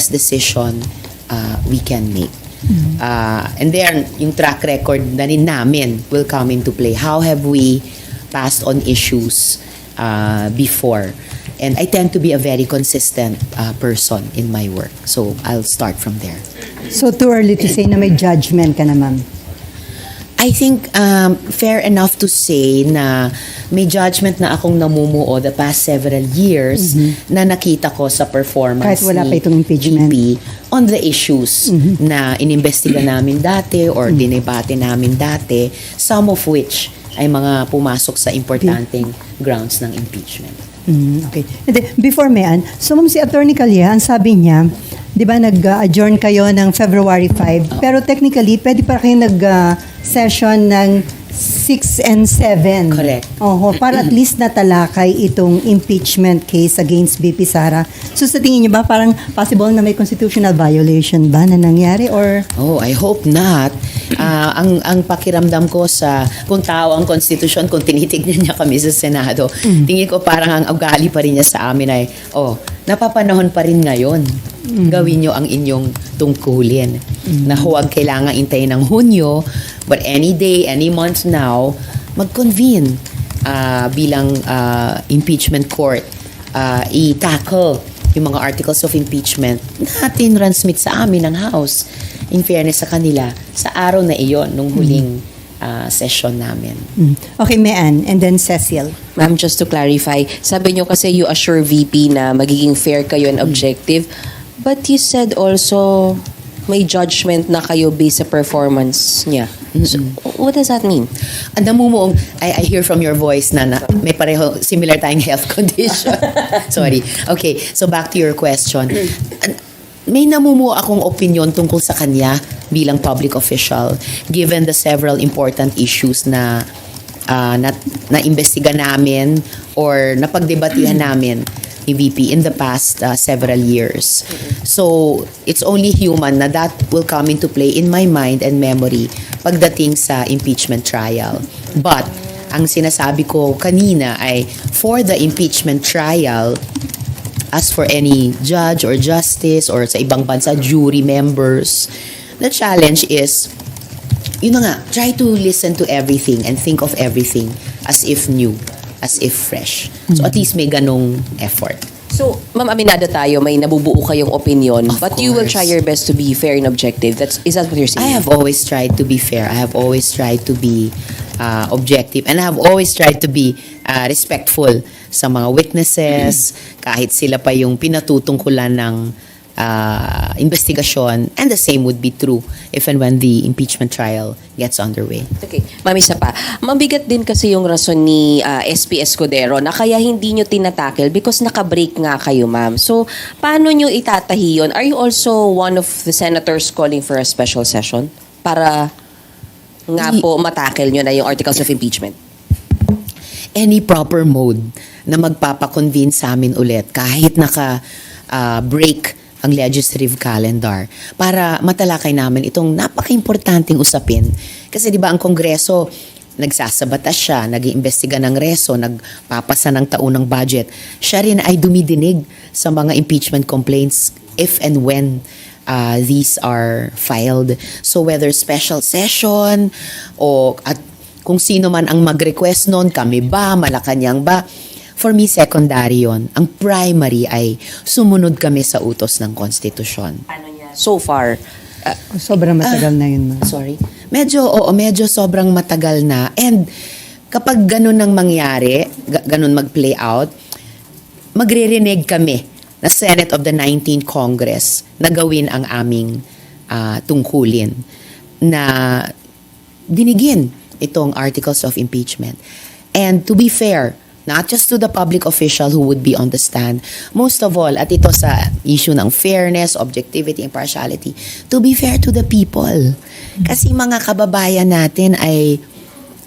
best decision we can make. And then, yung track record na rin namin will come into play. How have we passed on issues before? And I tend to be a very consistent person in my work. So, I'll start from there. So too early to say na may judgment ka na, ma'am? I think fair enough to say na may judgment na akong namumuo the past several years na nakita ko sa performance Kahit wala pa ni itong impeachment. VP on the issues na inimbestiga namin dati or dinebate namin dati, some of which ay mga pumasok sa importanteng grounds ng impeachment. Okay. And then, before Mayan, so ma'am, si Attorney Calleja, ang sabi niya, di ba nag-adjourn kayo ng February 5, pero technically, pwede pa kayo nag-session ng 6 and 7. Correct. Oho, para at least natalakay itong impeachment case against VP Sara. So sa tingin niyo ba, parang possible na may constitutional violation ba na nangyari? Or Oh, I hope not. Ang pakiramdam ko sa kung tao ang konstitusyon, kung tinitignan niya kami sa Senado, tingin ko parang ang ugali pa rin niya sa amin ay, napapanahon pa rin ngayon. Gawin niyo ang inyong tungkulin. Na huwag kailangan intayin ng Hunyo, but any day, any month now, mag-convene bilang impeachment court, i-tackle yung mga articles of impeachment na tinransmit sa amin ng House. In fairness sa kanila, sa araw na iyon, nung huling session namin. Okay, Mayan, and then Cecil. Ma'am, just to clarify, sabi niyo kasi you assure VP na magiging fair kayo and objective, but you said also may judgment na kayo based sa performance niya. So, what does that mean? Ang namumuong, I hear from your voice na may pareho, similar tayong health condition. Sorry. Okay, so back to your question. May namumuo akong opinion tungkol sa kanya bilang public official, given the several important issues na imbestiga namin or napagdebatihan namin ni VP in the past several years. So, it's only human na that will come into play in my mind and memory pagdating sa impeachment trial. But, ang sinasabi ko kanina ay for the impeachment trial, as for any judge or justice or sa ibang bansa, jury members, the challenge is, yun na nga, try to listen to everything and think of everything as if new, as if fresh. So at least may ganong effort. So, Ma'am, aminado tayo, may nabubuo kayong opinion, Of but you will course. try your best to be fair and objective. Is that what you're saying? I have always tried to be fair. I have always tried to be objective. And I have always tried to be respectful sa mga witnesses, kahit sila pa yung pinatutungkulan ng investigasyon. And the same would be true if and when the impeachment trial gets underway. Okay. Ma'am, isa pa. Mabigat din kasi yung rason ni SP Escudero na kaya hindi nyo tinatakil because naka-break nga kayo, ma'am. So, paano nyo itatahi yun? Are you also one of the senators calling for a special session para nga po matakil nyo na yung articles of impeachment? Any proper mode na magpapakonvene sa amin ulit kahit naka-break ang legislative calendar para matalakay namin itong napaka-importanting usapin. Kasi di ba ang Kongreso, nagsasabata siya, nag-iimbestiga ng reso, nagpapasa ng taunang budget. Siya rin ay dumidinig sa mga impeachment complaints if and when these are filed. So whether special session o at kung sino man ang mag-request noon, kami ba, Malacanang ba, for me, secondary yun. Ang primary ay sumunod kami sa utos ng konstitusyon. So far, Sobrang matagal na yun, ma'am. Sorry. Medyo sobrang matagal na. And kapag ganun ang mangyari, ganun mag-play out, magre-renege kami na Senate of the 19th Congress na gawin ang aming tungkulin na dinigin itong articles of impeachment. And to be fair, not just to the public official who would be on the stand, most of all, at ito sa issue ng fairness, objectivity, impartiality, to be fair to the people. Kasi mga kababayan natin ay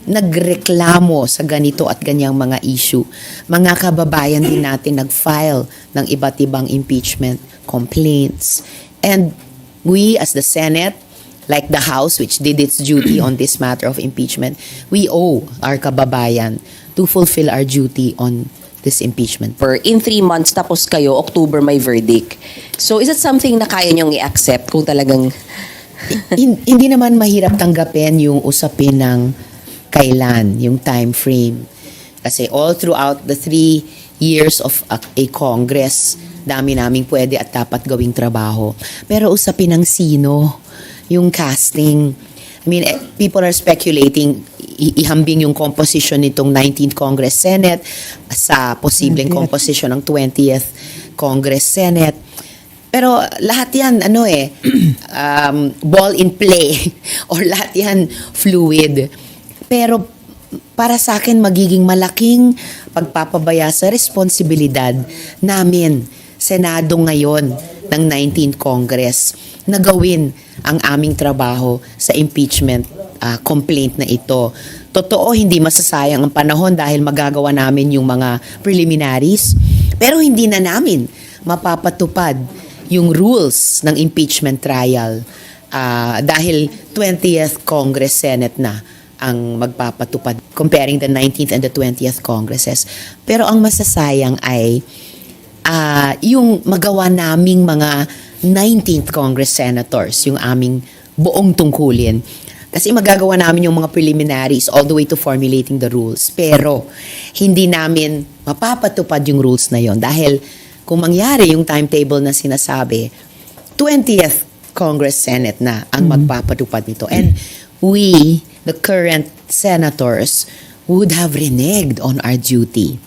nagreklamo sa ganito at ganyang mga issue. Mga kababayan din natin nag-file ng iba't ibang impeachment complaints. And we as the Senate, like the House which did its duty on this matter of impeachment, we owe our kababayan to fulfill our duty on this impeachment. In 3 months, tapos kayo, October may verdict. So, is it something na kaya niyong i-accept kung talagang... Hindi naman mahirap tanggapin yung usapin ng kailan, yung time frame. Kasi all throughout the 3 years of a Congress, dami naming pwede at dapat gawing trabaho. Pero usapin ng sino, yung casting. I mean, people are speculating, ihambing yung composition nitong 19th Congress Senate sa posibleng 20th. composition ng 20th Congress Senate. Pero lahat yan, ball in play or lahat yan fluid. Pero para sa akin, magiging malaking pagpapabaya sa responsibilidad namin, Senado ngayon ng 19th Congress, na gawin ang aming trabaho sa impeachment complaint na ito. Totoo, hindi masasayang ang panahon dahil magagawa namin yung mga preliminaries, pero hindi na namin mapapatupad yung rules ng impeachment trial dahil 20th Congress Senate na ang magpapatupad comparing the 19th and the 20th Congresses. Pero ang masasayang ay yung magawa naming mga 19th Congress Senators, yung aming buong tungkulin. Kasi magagawa namin yung mga preliminaries all the way to formulating the rules. Pero hindi namin mapapatupad yung rules na yon dahil kung mangyari yung timetable na sinasabi, 20th Congress Senate na ang magpapatupad nito. And we, the current senators, would have reneged on our duty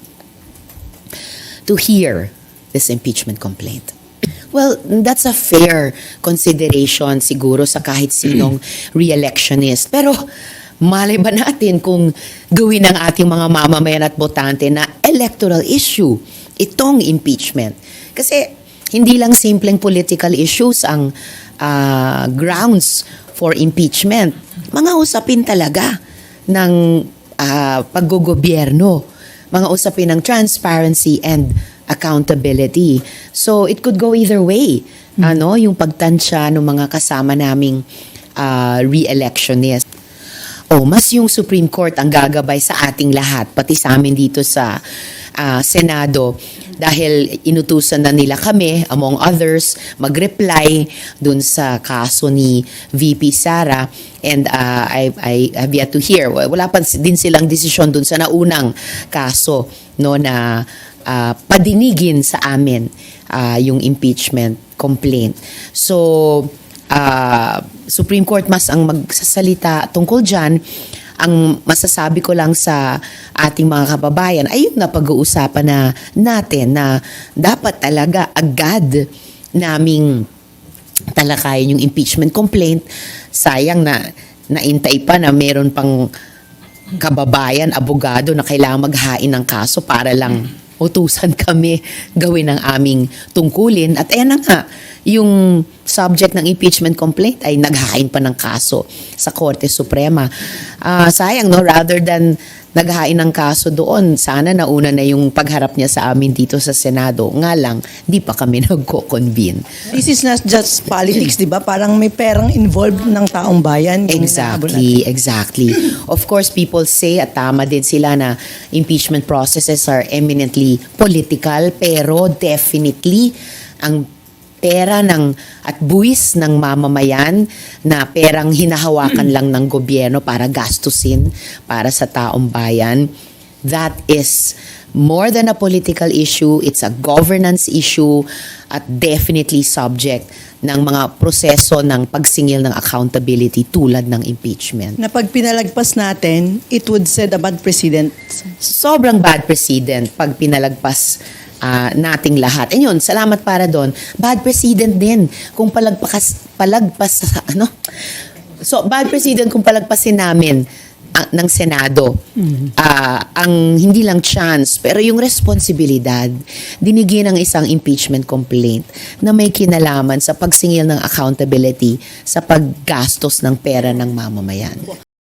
to hear this impeachment complaint. Well, that's a fair consideration siguro sa kahit sinong re-electionist. Pero malay ba natin kung gawin ng ating mga mamamayan at botante na electoral issue itong impeachment? Kasi hindi lang simpleng political issues ang grounds for impeachment. Mga usapin talaga ng paggogobyerno, mga usapin ng transparency and accountability. So it could go either way. Yung pagtansya ng mga kasama naming re-electionist. Mas yung Supreme Court ang gagabay sa ating lahat, pati sa amin dito sa Senado, dahil inutusan na nila kami, among others, mag-reply dun sa kaso ni VP Sara. And I have yet to hear. Wala pa din silang desisyon dun sa naunang kaso, no, na padinigin sa amin yung impeachment complaint. So, Supreme Court mas ang magsasalita tungkol dyan. Ang masasabi ko lang sa ating mga kababayan ay yung napag-uusapan na natin na dapat talaga agad naming talakayin yung impeachment complaint. Sayang na naintay pa na meron pang kababayan, abogado na kailangan maghain ng kaso para lang utusan kami gawin ang aming tungkulin. At ayan na nga, yung subject ng impeachment complaint ay naghain pa ng kaso sa Korte Suprema. Sayang, no? Rather than naghain ng kaso doon, sana nauna na yung pagharap niya sa amin dito sa Senado. Nga lang, di pa kami nagko-convene. This is not just politics, di ba? Parang may perang involved ng taong bayan. Exactly. Of course, people say, at tama din sila, na impeachment processes are eminently political, pero definitely, ang pera at buwis ng mamamayan na perang hinahawakan lang ng gobyerno para gastusin para sa taong bayan, that is more than a political issue. It's a governance issue at definitely subject ng mga proseso ng pagsingil ng accountability tulad ng impeachment. Na pag pinalagpas natin, it would set a bad precedent. Sobrang bad precedent pag pinalagpas nating lahat. And yun, salamat para doon. Bad precedent din kung So, bad precedent kung palagpasin namin ng Senado. Ang hindi lang chance, pero yung responsibilidad, dinigin ng isang impeachment complaint na may kinalaman sa pagsingil ng accountability sa paggastos ng pera ng mamamayan.